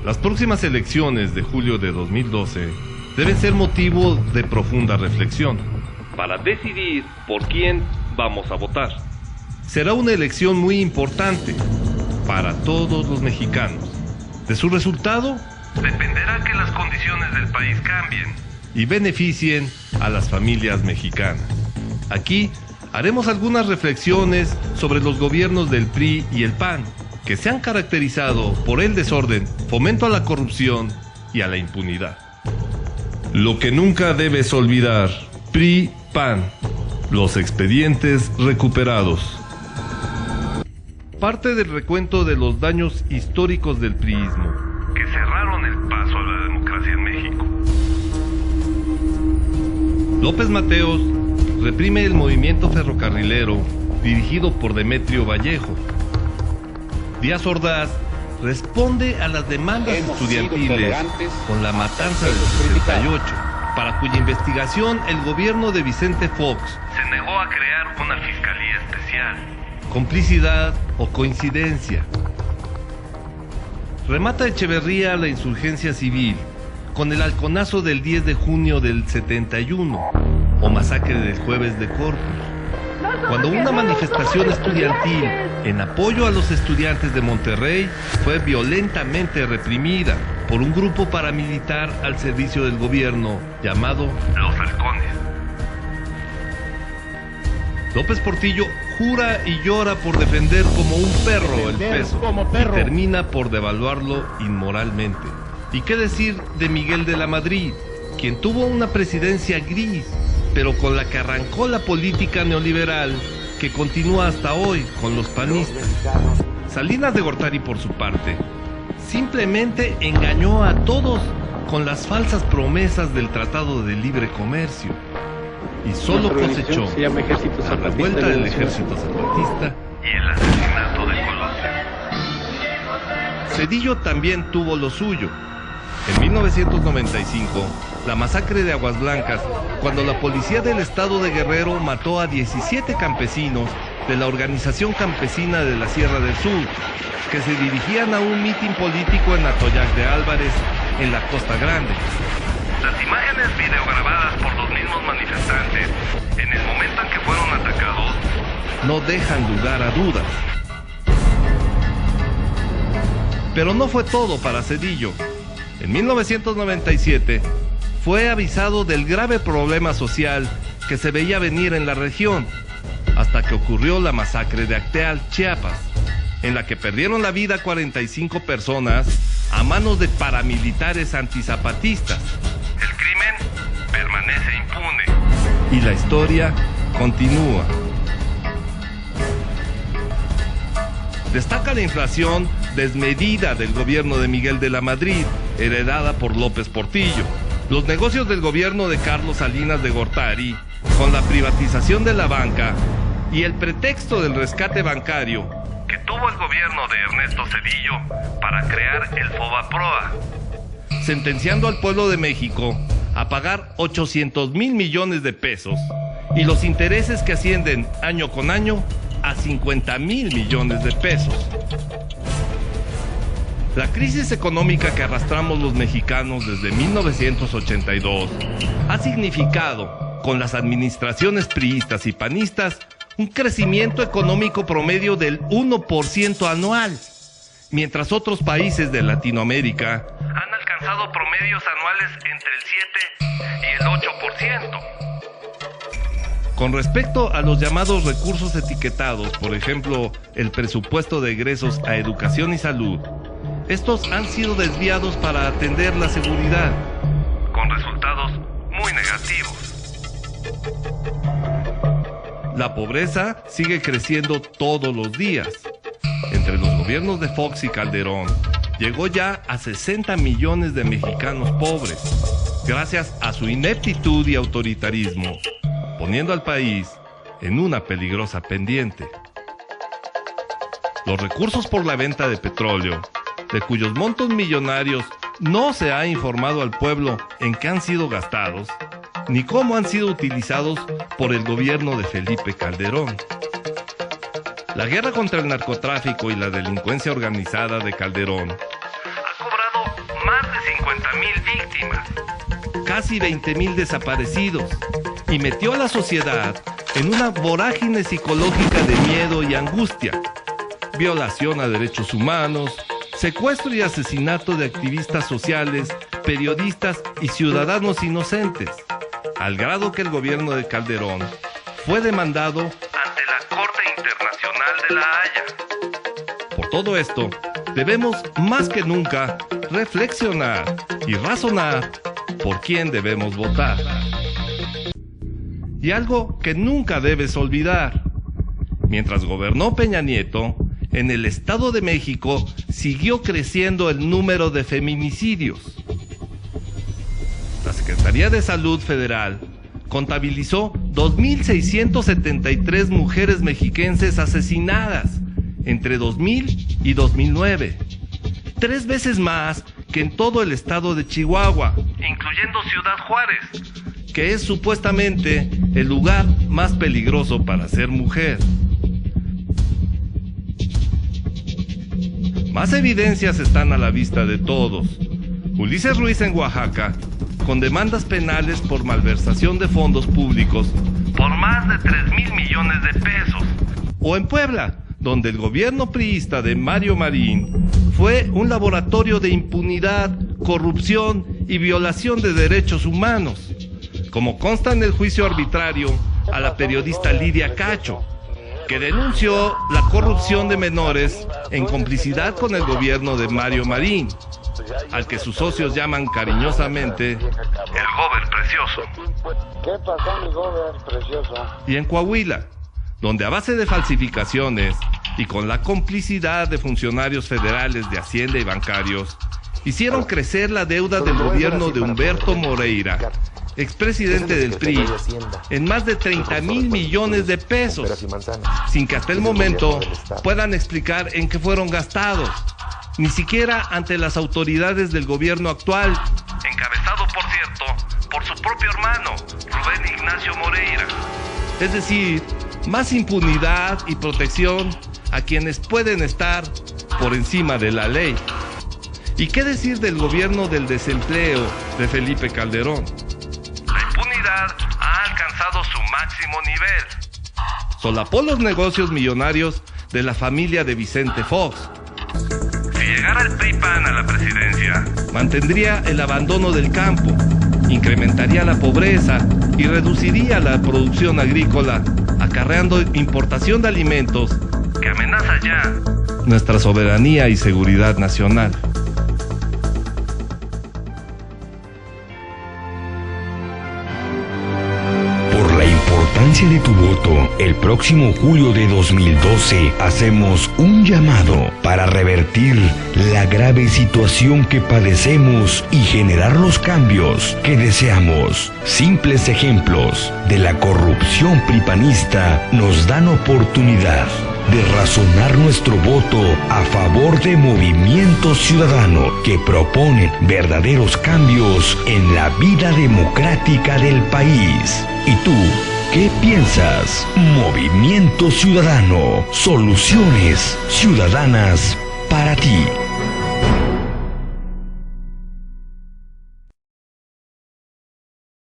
Las próximas elecciones de julio de 2012 deben ser motivo de profunda reflexión para decidir por quién vamos a votar. Será una elección muy importante para todos los mexicanos. De su resultado dependerá que las condiciones del país cambien y beneficien a las familias mexicanas. Aquí haremos algunas reflexiones sobre los gobiernos del PRI y el PAN, que se han caracterizado por el desorden, fomento a la corrupción y a la impunidad. Lo que nunca debes olvidar: PRI, PAN, los expedientes recuperados. Parte del recuento de los daños históricos del priismo, que cerraron el paso a la democracia en México. López Mateos reprime el movimiento ferrocarrilero dirigido por Demetrio Vallejo. Díaz Ordaz responde a las demandas estudiantiles con la matanza del 68, para cuya investigación el gobierno de Vicente Fox se negó a crear una fiscalía especial. ¿Complicidad o coincidencia? Remata Echeverría la insurgencia civil con el halconazo del 10 de junio del 71 o masacre del Jueves de Corpus, cuando una manifestación estudiantil en apoyo a los estudiantes de Monterrey fue violentamente reprimida por un grupo paramilitar al servicio del gobierno llamado Los Halcones. López Portillo jura y llora por defender como un perro el peso y termina por devaluarlo inmoralmente. ¿Y qué decir de Miguel de la Madrid, quien tuvo una presidencia gris, pero con la que arrancó la política neoliberal que continúa hasta hoy con los panistas? Salinas de Gortari, por su parte, simplemente engañó a todos con las falsas promesas del Tratado de Libre Comercio y solo cosechó la revuelta del Ejército Zapatista y el asesinato de Colosio. Zedillo también tuvo lo suyo. En 1995, la masacre de Aguas Blancas, cuando la policía del estado de Guerrero mató a 17 campesinos de la Organización Campesina de la Sierra del Sur, que se dirigían a un mitin político en Atoyac de Álvarez, en la Costa Grande. Las imágenes videograbadas por los mismos manifestantes en el momento en que fueron atacados no dejan lugar a dudas. Pero no fue todo para Zedillo. En 1997 fue avisado del grave problema social que se veía venir en la región, hasta que ocurrió la masacre de Acteal, Chiapas, en la que perdieron la vida 45 personas a manos de paramilitares antizapatistas. El crimen permanece impune y la historia continúa. Destaca la inflación desmedida del gobierno de Miguel de la Madrid, heredada por López Portillo, los negocios del gobierno de Carlos Salinas de Gortari, con la privatización de la banca y el pretexto del rescate bancario que tuvo el gobierno de Ernesto Zedillo para crear el Fobaproa, sentenciando al pueblo de México a pagar 800,000 millones de pesos y los intereses que ascienden año con año a 50,000 millones de pesos. La crisis económica que arrastramos los mexicanos desde 1982 ha significado, con las administraciones priistas y panistas, un crecimiento económico promedio del 1% anual, mientras otros países de Latinoamérica han alcanzado promedios anuales entre el 7 y el 8%. Con respecto a los llamados recursos etiquetados, por ejemplo, el presupuesto de egresos a educación y salud, estos han sido desviados para atender la seguridad, con resultados muy negativos. La pobreza sigue creciendo todos los días. Entre los gobiernos de Fox y Calderón, llegó ya a 60 millones de mexicanos pobres, gracias a su ineptitud y autoritarismo, poniendo al país en una peligrosa pendiente. Los recursos por la venta de petróleo, de cuyos montos millonarios no se ha informado al pueblo en qué han sido gastados, ni cómo han sido utilizados por el gobierno de Felipe Calderón. La guerra contra el narcotráfico y la delincuencia organizada de Calderón ha cobrado 50,000 víctimas, casi 20,000 desaparecidos, y metió a la sociedad en una vorágine psicológica de miedo y angustia, violación a derechos humanos, secuestro y asesinato de activistas sociales, periodistas y ciudadanos inocentes, al grado que el gobierno de Calderón fue demandado ante la Corte Internacional de La Haya. Por todo esto, debemos más que nunca reflexionar y razonar por quién debemos votar. Y algo que nunca debes olvidar: mientras gobernó Peña Nieto, en el Estado de México siguió creciendo el número de feminicidios. La Secretaría de Salud Federal contabilizó 2,673 mujeres mexiquenses asesinadas entre 2000 y 2009, 3 veces más que en todo el estado de Chihuahua, incluyendo Ciudad Juárez, que es supuestamente el lugar más peligroso para ser mujer. Más evidencias están a la vista de todos. Ulises Ruiz en Oaxaca, con demandas penales por malversación de fondos públicos por más de 3,000 millones de pesos. O en Puebla, donde el gobierno priista de Mario Marín fue un laboratorio de impunidad, corrupción y violación de derechos humanos, como consta en el juicio arbitrario a la periodista Lidia Cacho, que denunció la corrupción de menores en complicidad con el gobierno de Mario Marín, al que sus socios llaman cariñosamente el Gober Precioso. ¿Qué pasó, mi Gober Precioso? Y en Coahuila, donde a base de falsificaciones y con la complicidad de funcionarios federales de Hacienda y bancarios, hicieron crecer la deuda del gobierno de Humberto Moreira, expresidente del PRI, en más de 30,000 millones de pesos, sin que hasta el momento puedan explicar en qué fueron gastados, ni siquiera ante las autoridades del gobierno actual, encabezado, por cierto, por su propio hermano, Rubén Ignacio Moreira. Es decir, más impunidad y protección a quienes pueden estar por encima de la ley. ¿Y qué decir del gobierno del desempleo de Felipe Calderón? La impunidad ha alcanzado su máximo nivel. Solapó los negocios millonarios de la familia de Vicente Fox. Si llegara el PRI-PAN a la presidencia, mantendría el abandono del campo, incrementaría la pobreza y reduciría la producción agrícola, acarreando importación de alimentos que amenaza ya nuestra soberanía y seguridad nacional. De tu voto, el próximo julio de 2012 hacemos un llamado para revertir la grave situación que padecemos y generar los cambios que deseamos. Simples ejemplos de la corrupción pripanista nos dan oportunidad de razonar nuestro voto a favor de movimientos ciudadanos que proponen verdaderos cambios en la vida democrática del país. ¿Y tú? ¿Qué piensas? Movimiento Ciudadano. Soluciones ciudadanas para ti.